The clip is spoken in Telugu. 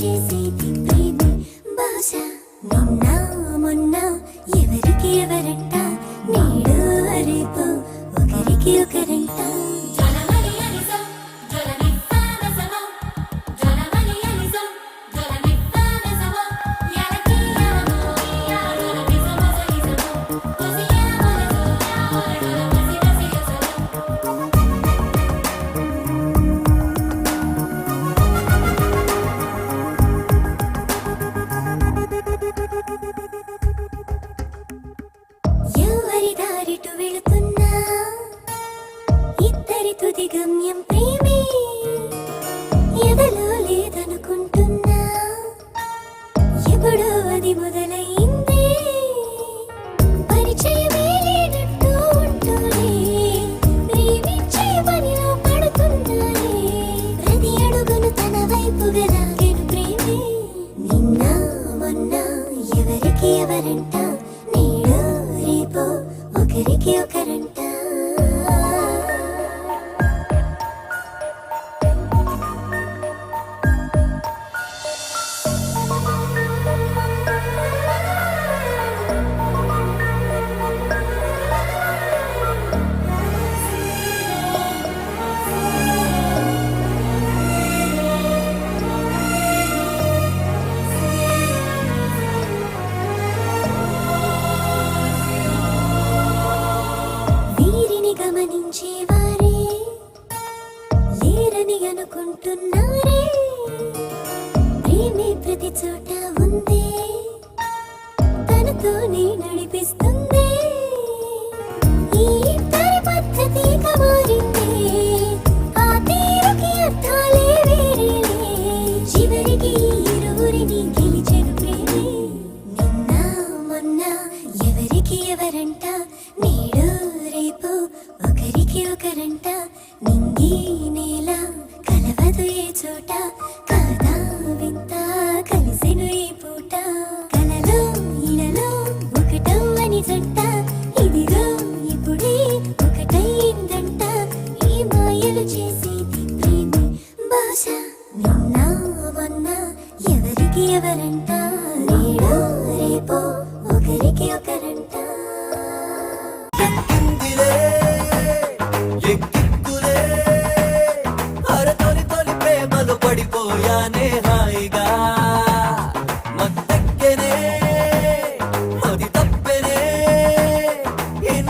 చేసేది ప్రేమే బహుశా నిన్న మొన్న ఎవరికి ఎవరంట నేడు రేపు ఒకరికి ఒకరంట దారిటు వెళుతున్నా ఇద్దరి తుది గమ్యం ప్రేమే ఎదలో లేదనుకుంటున్నా ఎప్పుడో అది మొదలైంది పరిచయమే లేనట్టు ఉంటూనే ప్రేమించే పనిలో పడుతున్నానే ప్రతి అడుగును తన వైపుగా లాగెను ప్రేమే నిన్న మొన్న ఎవరికి ఎవరంట నేడు రేపు ఒకరికి ఒకరంట గమనించేవారే లేరని అనుకుంటున్నారే ప్రేమే ప్రతి చోట ఉంది తనతోనే నడిపిస్తుంది ఈ ఇద్దరి పద్ధతి మారింది ఆ తీరుకి అర్థాలే వేరేలే చివరికి ఇరువురిని గెలిచెను ప్రేమే నిన్న మొన్న ఎవరికి ఎవరంట నేడు రేపు ఒకరికి ఒకరంట నింగి నేల కలవదు ఏ చోట కాదా వింత కలిసెను ఈ పూట కలలో ఇలలో ఒకటవ్వని జంట ఇదిగో ఇప్పుడే ఒకటైందంట ఈ మాయలు చేసేది ప్రేమే బహుశా నిన్న మొన్న ఎవరికి ఎవరంట నేడు రేపు ఒకరికి ఒకరంట పడిపోయానే